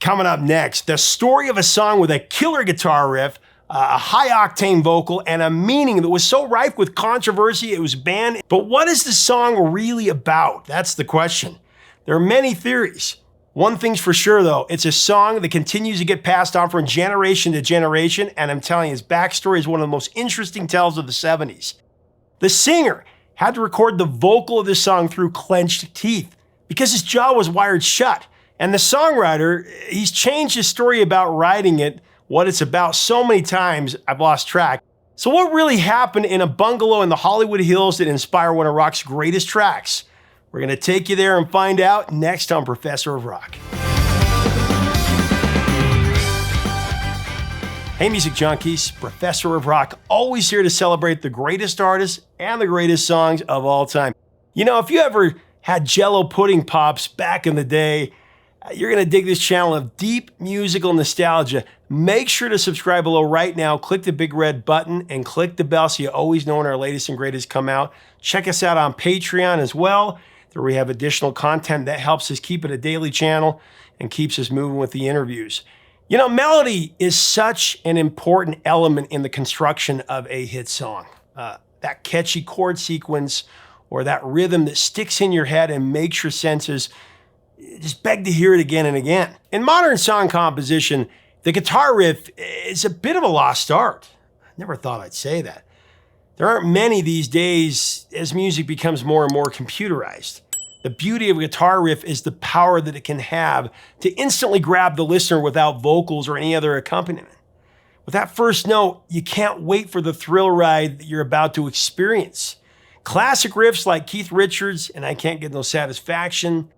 Coming up next, the story of a song with a killer guitar riff, a high-octane vocal, and a meaning that was so rife with controversy it was banned. But what is the song really about? That's the question. There are many theories. One thing's for sure, though, it's a song that continues to get passed on from generation to generation, and I'm telling you, his backstory is one of the most interesting tales of the 70s. The singer had to record the vocal of this song through clenched teeth because his jaw was wired shut. And the songwriter, he's changed his story about writing it, what it's about, so many times I've lost track. So what really happened in a bungalow in the Hollywood Hills that inspired one of rock's greatest tracks? We're going to take you there and find out next on Professor of Rock. Hey music junkies, Professor of Rock, always here to celebrate the greatest artists and the greatest songs of all time. You know, if you ever had Jell-O pudding pops back in the day, you're going to dig this channel of deep musical nostalgia. Make sure to subscribe below right now. Click the big red button and click the bell so you always know when our latest and greatest come out. Check us out on Patreon as well. There we have additional content that helps us keep it a daily channel and keeps us moving with the interviews. You know, melody is such an important element in the construction of a hit song. That catchy chord sequence or that rhythm that sticks in your head and makes your senses just beg to hear it again and again. In modern song composition, the guitar riff is a bit of a lost art. I never thought I'd say that. There aren't many these days as music becomes more and more computerized. The beauty of a guitar riff is the power that it can have to instantly grab the listener without vocals or any other accompaniment. With that first note, you can't wait for the thrill ride that you're about to experience. Classic riffs like Keith Richards' and I Can't Get No Satisfaction,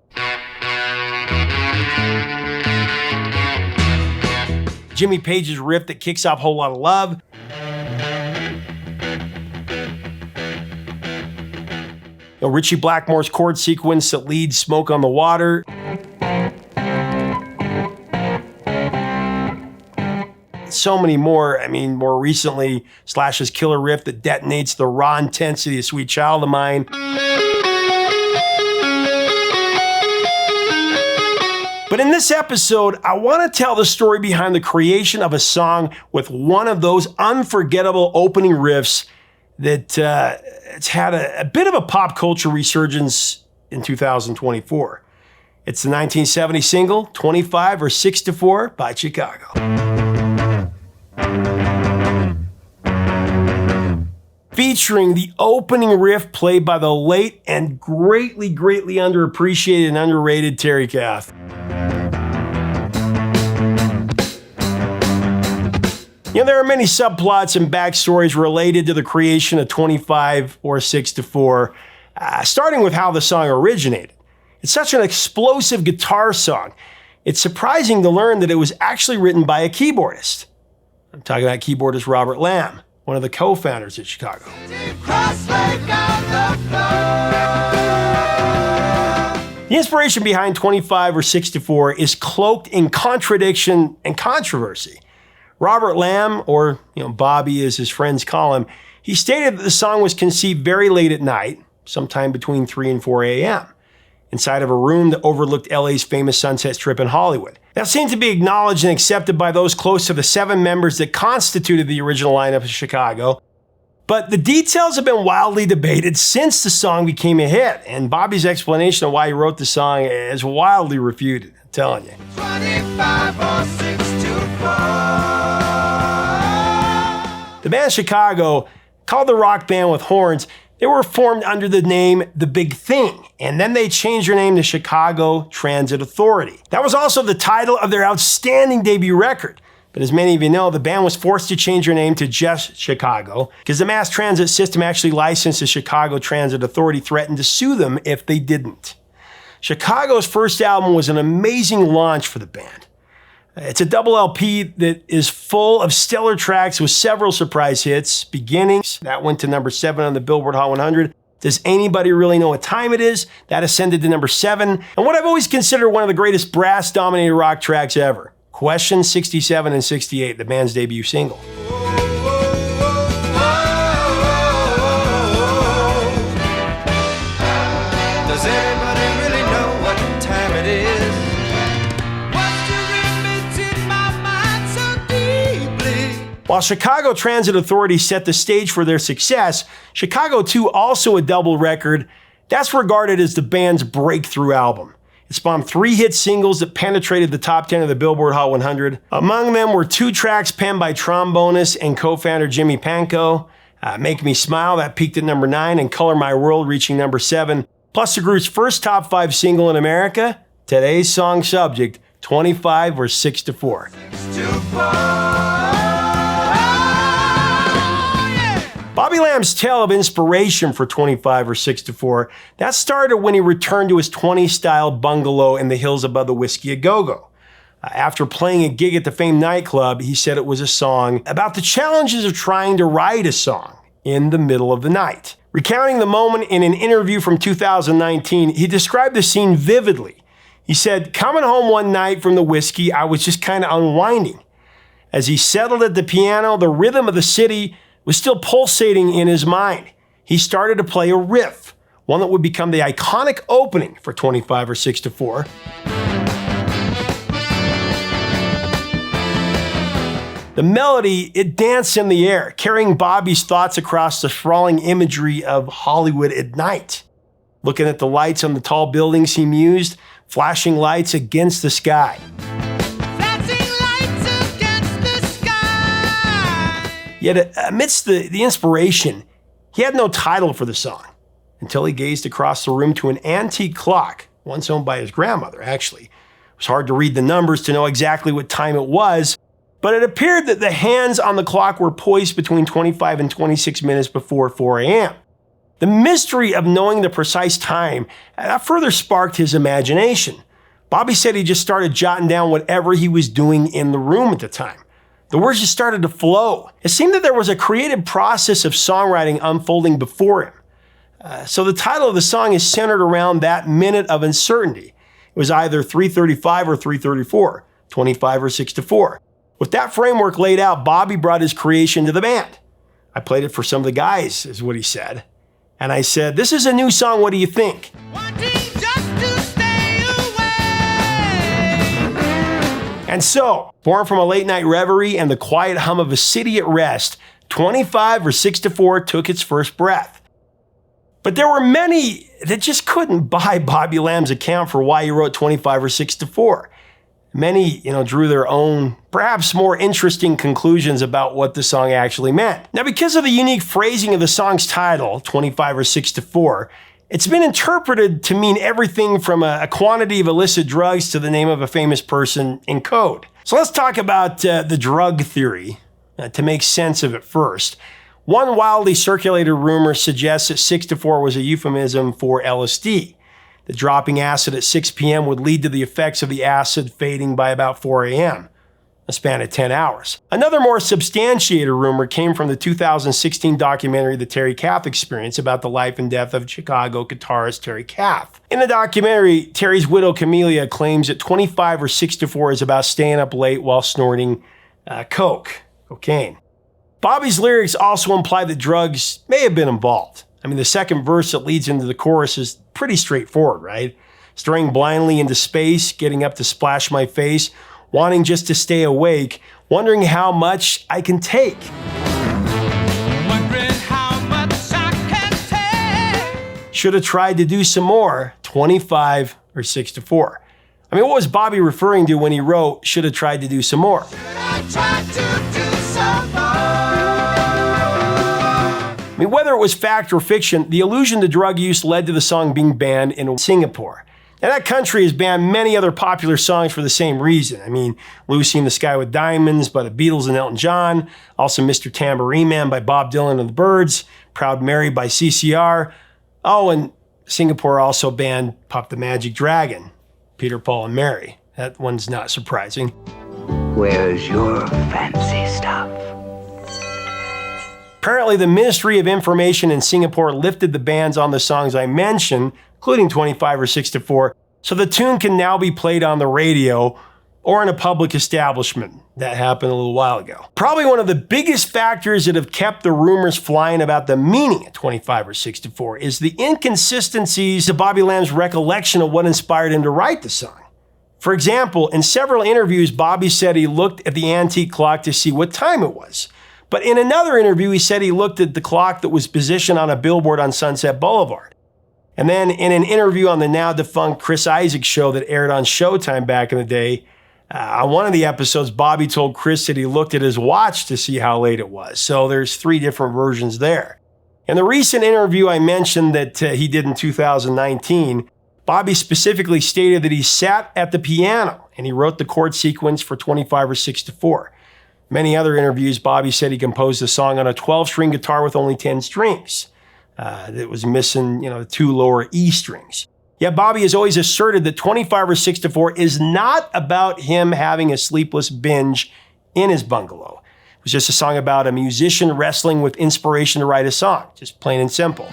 Jimmy Page's riff that kicks off Whole Lotta Love, Ritchie Blackmore's chord sequence that leads Smoke on the Water, so many more. I mean, more recently, Slash's killer riff that detonates the raw intensity of Sweet Child of Mine. But in this episode, I want to tell the story behind the creation of a song with one of those unforgettable opening riffs that it's had a bit of a pop culture resurgence in 2024. It's the 1970 single, 25 or 6-4 by Chicago. Featuring the opening riff played by the late and greatly underappreciated and underrated Terry Kath. You know, there are many subplots and backstories related to the creation of 25 or 6-4, starting with how the song originated. It's such an explosive guitar song. It's surprising to learn that it was actually written by a keyboardist. I'm talking about keyboardist Robert Lamm, one of the co-founders at Chicago. The inspiration behind 25 or 6-4 is cloaked in contradiction and controversy. Robert Lamm, or Bobby as his friends call him, he stated that the song was conceived very late at night, sometime between 3 and 4 a.m., inside of a room that overlooked LA's famous Sunset Strip in Hollywood. That seemed to be acknowledged and accepted by those close to the 7 members that constituted the original lineup of Chicago. But the details have been wildly debated since the song became a hit, and Bobby's explanation of why he wrote the song is wildly refuted, I'm telling you. 25 or 6-4. The band Chicago, called the rock band with horns, they were formed under the name The Big Thing, and then they changed their name to Chicago Transit Authority. That was also the title of their outstanding debut record. But as many of you know, the band was forced to change their name to just Chicago because the mass transit system actually licensed the Chicago Transit Authority threatened to sue them if they didn't. Chicago's first album was an amazing launch for the band. It's a double LP that is full of stellar tracks with several surprise hits. Beginnings, that went to number 7 on the Billboard Hot 100. Does Anybody Really Know What Time It Is? That ascended to number 7. And what I've always considered one of the greatest brass-dominated rock tracks ever, Question 67 and 68, the band's debut single. Does anybody really know what time it is? What's the ring While Chicago Transit Authority set the stage for their success, Chicago 2, also a double record, that's regarded as the band's breakthrough album. It spawned 3 hit singles that penetrated the top 10 of the Billboard Hot 100. Among them were 2 tracks penned by trombonist and co-founder Jimmy Pankow, Make Me Smile, that peaked at number 9, and Color My World, reaching number 7, plus the group's first top 5 single in America, today's song subject, 25 or 6-4. 6-4. Bobby Lamm's tale of inspiration for 25 or 6-4, that started when he returned to his 20s-style bungalow in the hills above the Whiskey A Go-Go. After playing a gig at the famed nightclub, he said it was a song about the challenges of trying to write a song in the middle of the night. Recounting the moment in an interview from 2019, he described the scene vividly. He said, "Coming home one night from the whiskey, I was just kind of unwinding. As he settled at the piano, the rhythm of the city was still pulsating in his mind. He started to play a riff, one that would become the iconic opening for 25 or 6-4. The melody, it danced in the air, carrying Bobby's thoughts across the sprawling imagery of Hollywood at night. Looking at the lights on the tall buildings, he mused, flashing lights against the sky. Yet amidst the inspiration, he had no title for the song until he gazed across the room to an antique clock, once owned by his grandmother, actually. It was hard to read the numbers to know exactly what time it was, but it appeared that the hands on the clock were poised between 25 and 26 minutes before 4 a.m. The mystery of knowing the precise time that further sparked his imagination. Bobby said he just started jotting down whatever he was doing in the room at the time. The words just started to flow. It seemed that there was a creative process of songwriting unfolding before him. So the title of the song is centered around that minute of uncertainty. It was either 3:35 or 3:34, 25 or 6-4. With that framework laid out, Bobby brought his creation to the band. I played it for some of the guys, is what he said. And I said, "This is a new song, what do you think?" And so, born from a late-night reverie and the quiet hum of a city at rest, 25 or 6-4 took its first breath. But there were many that just couldn't buy Bobby Lamm's account for why he wrote 25 or 6-4. Many, drew their own, perhaps more interesting conclusions about what the song actually meant. Now, because of the unique phrasing of the song's title, 25 or 6-4, it's been interpreted to mean everything from a quantity of illicit drugs to the name of a famous person in code. So let's talk about the drug theory to make sense of it first. One wildly circulated rumor suggests that 6-4 was a euphemism for LSD. The dropping acid at 6 p.m. would lead to the effects of the acid fading by about 4 a.m., a span of 10 hours. Another more substantiated rumor came from the 2016 documentary The Terry Kath Experience about the life and death of Chicago guitarist Terry Kath. In the documentary, Terry's widow Camellia claims that 25 or 6-4 is about staying up late while snorting cocaine. Bobby's lyrics also imply that drugs may have been involved. The second verse that leads into the chorus is pretty straightforward, right? Staring blindly into space, getting up to splash my face, wanting just to stay awake, wondering how much I can take. Wondering how much I can take. Should have tried to do some more, 25 or 6-4. What was Bobby referring to when he wrote, should have tried to do some more? Should I try to do some more? Whether it was fact or fiction, the allusion to drug use led to the song being banned in Singapore. Now, that country has banned many other popular songs for the same reason. Lucy in the Sky with Diamonds by the Beatles and Elton John, also Mr. Tambourine Man by Bob Dylan and the Byrds, Proud Mary by CCR. Oh, and Singapore also banned Puff the Magic Dragon, Peter, Paul, and Mary. That one's not surprising. Where's your fancy stuff? Apparently, the Ministry of Information in Singapore lifted the bans on the songs I mentioned, including 25 or 6-4, so the tune can now be played on the radio or in a public establishment. That happened a little while ago. Probably one of the biggest factors that have kept the rumors flying about the meaning of 25 or 6-4 is the inconsistencies of Bobby Lamm's recollection of what inspired him to write the song. For example, in several interviews, Bobby said he looked at the antique clock to see what time it was. But in another interview, he said he looked at the clock that was positioned on a billboard on Sunset Boulevard. And then in an interview on the now-defunct Chris Isaak show that aired on Showtime back in the day, on one of the episodes, Bobby told Chris that he looked at his watch to see how late it was. So there's 3 different versions there. In the recent interview I mentioned that he did in 2019, Bobby specifically stated that he sat at the piano and he wrote the chord sequence for 25 or 6 to 4. Many other interviews, Bobby said he composed the song on a 12-string guitar with only 10 strings. That was missing, the 2 lower E strings. Yet Bobby has always asserted that 25 or 6 to 4 is not about him having a sleepless binge in his bungalow. It was just a song about a musician wrestling with inspiration to write a song, just plain and simple.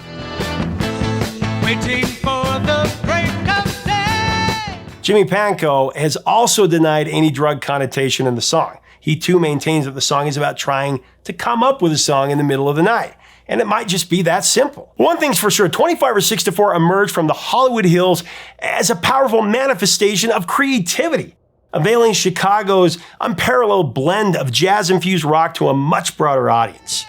Waiting for the break of day. Jimmy Pankow has also denied any drug connotation in the song. He too maintains that the song is about trying to come up with a song in the middle of the night. And it might just be that simple. One thing's for sure, 25 or 6 to 4 emerged from the Hollywood Hills as a powerful manifestation of creativity, availing Chicago's unparalleled blend of jazz-infused rock to a much broader audience.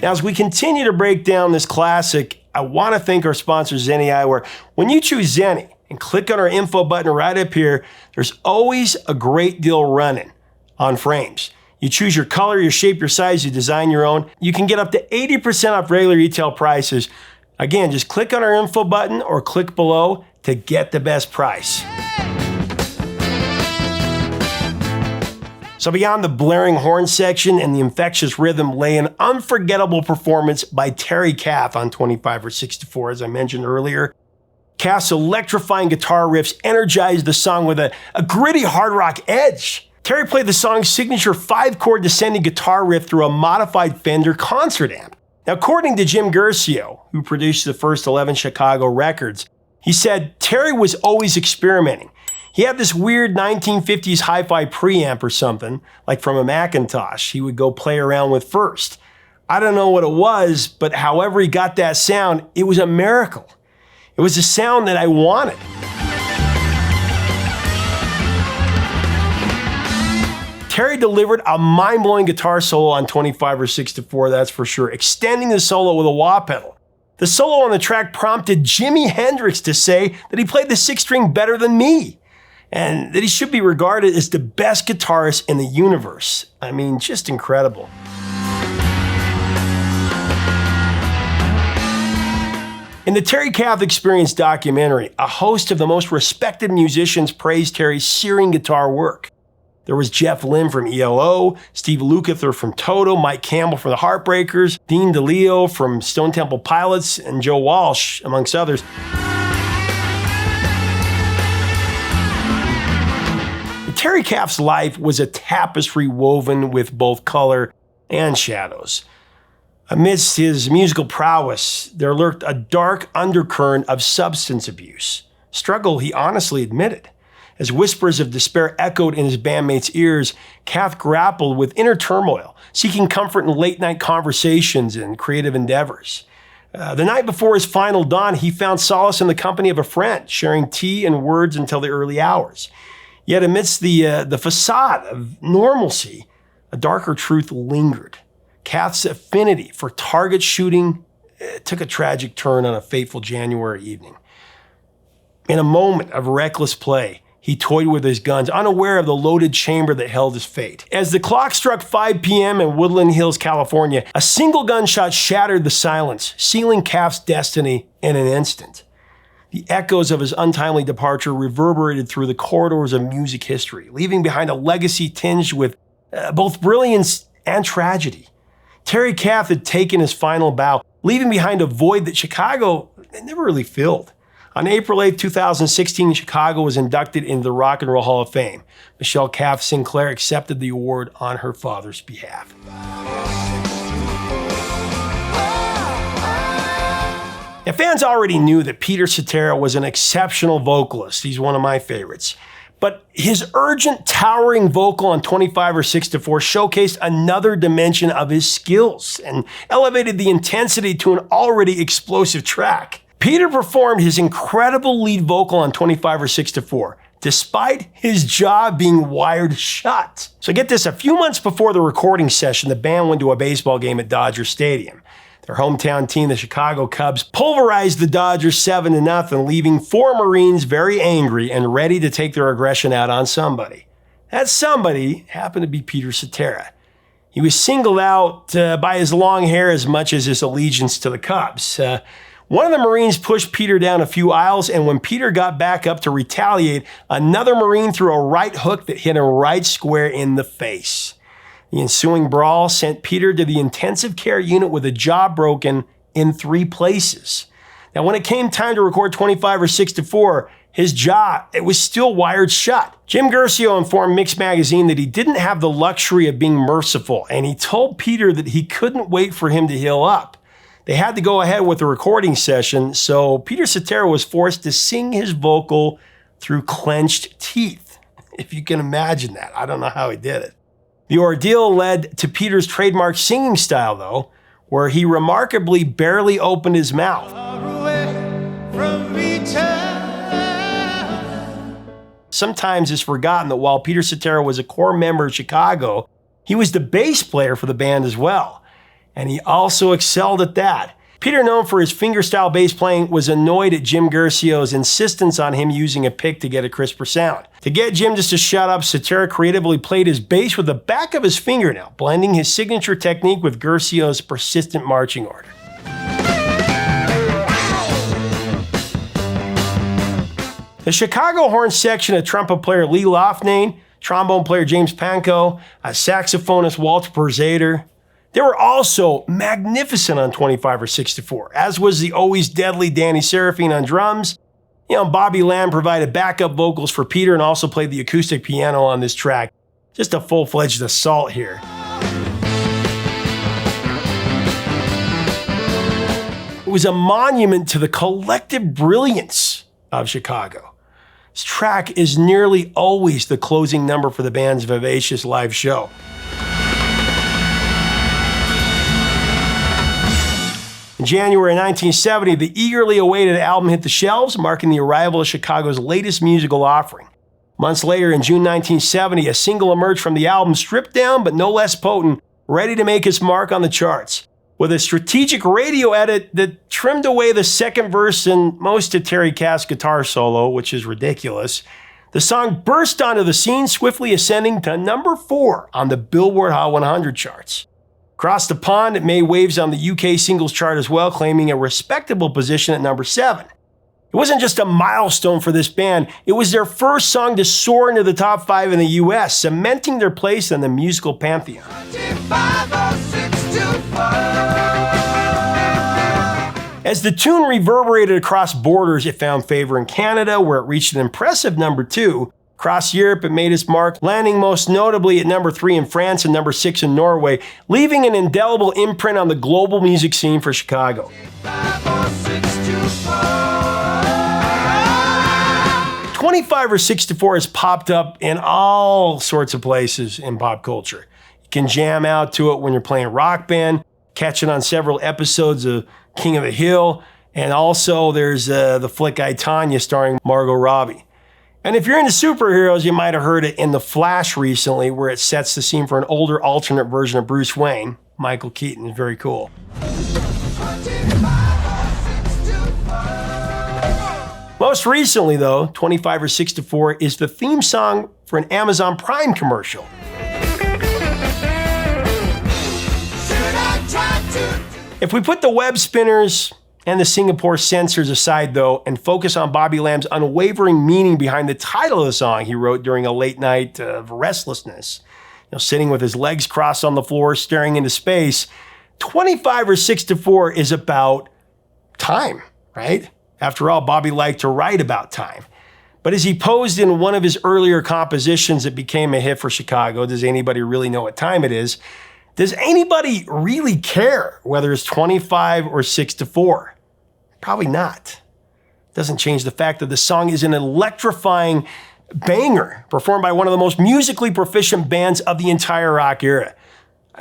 Now, as we continue to break down this classic, I want to thank our sponsor, Zenni Eyewear. When you choose Zenni and click on our info button right up here, there's always a great deal running on frames. You choose your color, your shape, your size, you design your own. You can get up to 80% off regular retail prices. Again, just click on our info button or click below to get the best price. So beyond the blaring horn section and the infectious rhythm lay an unforgettable performance by Terry Kath on 25 or 6 to 4, as I mentioned earlier. Kath's electrifying guitar riffs energized the song with a gritty hard rock edge. Terry played the song's signature 5-chord descending guitar riff through a modified Fender concert amp. Now, according to Jim Guercio, who produced the first 11 Chicago records, he said Terry was always experimenting. He had this weird 1950s hi-fi preamp or something, like from a Macintosh, he would go play around with first. I don't know what it was, but however he got that sound, it was a miracle. It was the sound that I wanted. Terry delivered a mind-blowing guitar solo on 25 or 6 to 4, that's for sure, extending the solo with a wah pedal. The solo on the track prompted Jimi Hendrix to say that he played the 6-string better than me, and that he should be regarded as the best guitarist in the universe. I mean, just incredible. In the Terry Kath Experience documentary, a host of the most respected musicians praised Terry's searing guitar work. There was Jeff Lynne from ELO, Steve Lukather from Toto, Mike Campbell from the Heartbreakers, Dean DeLeo from Stone Temple Pilots, and Joe Walsh, amongst others. Terry Kath's life was a tapestry woven with both color and shadows. Amidst his musical prowess, there lurked a dark undercurrent of substance abuse, struggle he honestly admitted. As whispers of despair echoed in his bandmates' ears, Kath grappled with inner turmoil, seeking comfort in late-night conversations and creative endeavors. The night before his final dawn, he found solace in the company of a friend, sharing tea and words until the early hours. Yet amidst the facade of normalcy, a darker truth lingered. Kath's affinity for target shooting took a tragic turn on a fateful January evening. In a moment of reckless play, he toyed with his guns, unaware of the loaded chamber that held his fate. As the clock struck 5 p.m. in Woodland Hills, California, a single gunshot shattered the silence, sealing Kath's destiny in an instant. The echoes of his untimely departure reverberated through the corridors of music history, leaving behind a legacy tinged with both brilliance and tragedy. Terry Kath had taken his final bow, leaving behind a void that Chicago never really filled. On April 8, 2016, Chicago was inducted into the Rock and Roll Hall of Fame. Michelle Kath Sinclair accepted the award on her father's behalf. Now, fans already knew that Peter Cetera was an exceptional vocalist. He's one of my favorites. But his urgent, towering vocal on 25 or 6 to 4 showcased another dimension of his skills and elevated the intensity to an already explosive track. Peter performed his incredible lead vocal on 25 or 6 to 4, despite his jaw being wired shut. So get this, a few months before the recording session, the band went to a baseball game at Dodger Stadium. Their hometown team, the Chicago Cubs, pulverized the Dodgers 7-0, leaving 4 Marines very angry and ready to take their aggression out on somebody. That somebody happened to be Peter Cetera. He was singled out by his long hair as much as his allegiance to the Cubs. One of the Marines pushed Peter down a few aisles, and when Peter got back up to retaliate, another Marine threw a right hook that hit him right square in the face. The ensuing brawl sent Peter to the intensive care unit with a jaw broken in 3 places. Now, when it came time to record 25 or 6 to 4, his jaw, it was still wired shut. Jim Guercio informed Mix Magazine that he didn't have the luxury of being merciful, and he told Peter that he couldn't wait for him to heal up. They had to go ahead with the recording session, so Peter Cetera was forced to sing his vocal through clenched teeth. If you can imagine that. I don't know how he did it. The ordeal led to Peter's trademark singing style, though, where he remarkably barely opened his mouth. Sometimes it's forgotten that while Peter Cetera was a core member of Chicago, he was the bass player for the band as well. And he also excelled at that. Peter, known for his fingerstyle bass playing, was annoyed at Jim Guercio's insistence on him using a pick to get a crisper sound. To get Jim just to shut up, Cetera creatively played his bass with the back of his fingernail, blending his signature technique with Guercio's persistent marching order. The Chicago horn section of trumpet player Lee Loughnane, trombone player James Pankow, a saxophonist Walter Perzader, they were also magnificent on 25 or 6 to 4, as was the always deadly Danny Seraphine on drums. Bobby Lamm provided backup vocals for Peter and also played the acoustic piano on this track. Just a full-fledged assault here. It was a monument to the collective brilliance of Chicago. This track is nearly always the closing number for the band's vivacious live show. In January 1970, the eagerly awaited album hit the shelves, marking the arrival of Chicago's latest musical offering. Months later, in June 1970, a single emerged from the album, stripped down but no less potent, ready to make its mark on the charts. With a strategic radio edit that trimmed away the second verse and most of Terry Kath's guitar solo, which is ridiculous, the song burst onto the scene, swiftly ascending to number 4 on the Billboard Hot 100 charts. Across the pond, it made waves on the UK singles chart as well, claiming a respectable position at number 7. It wasn't just a milestone for this band, it was their first song to soar into the top 5 in the US, cementing their place in the musical pantheon. As the tune reverberated across borders, it found favor in Canada, where it reached an impressive number 2. Across Europe, it made its mark, landing most notably at number 3 in France and number 6 in Norway, leaving an indelible imprint on the global music scene for Chicago. 25 or 6 to 4 has popped up in all sorts of places in pop culture. You can jam out to it when you're playing Rock Band, catch it on several episodes of King of the Hill, and also there's the flick I, Tonya starring Margot Robbie. And if you're into superheroes, you might have heard it in The Flash recently, where it sets the scene for an older alternate version of Bruce Wayne. Michael Keaton is very cool. Most recently, though, 25 or 6 to 4 is the theme song for an Amazon Prime commercial. If we put the web spinners and the Singapore censors aside, though, and focus on Bobby Lamm's unwavering meaning behind the title of the song he wrote during a late night of restlessness, sitting with his legs crossed on the floor, staring into space, 25 or 6 to 4 is about time, right? After all, Bobby liked to write about time. But as he posed in one of his earlier compositions that became a hit for Chicago, does anybody really know what time it is? Does anybody really care whether it's 25 or 6 to 4? Probably not. Doesn't change the fact that the song is an electrifying banger performed by one of the most musically proficient bands of the entire rock era.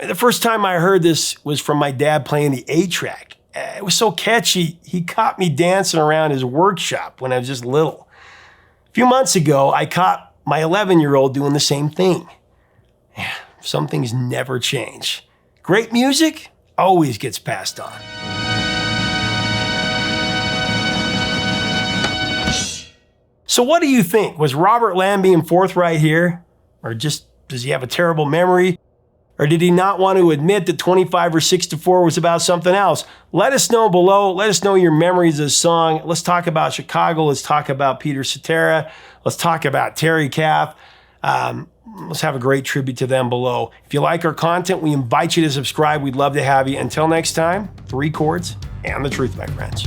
The first time I heard this was from my dad playing the 8-track. It was so catchy, he caught me dancing around his workshop when I was just little. A few months ago, I caught my 11-year-old doing the same thing. Some things never change. Great music always gets passed on. So what do you think? Was Robert Lamm being forthright here? Or just does he have a terrible memory? Or did he not want to admit that 25 or 6 to 4 was about something else? Let us know below. Let us know your memories of the song. Let's talk about Chicago. Let's talk about Peter Cetera. Let's talk about Terry Kath. Let's have a great tribute to them below. If you like our content, we invite you to subscribe. We'd love to have you. Until next time, 3 chords and the truth, my friends.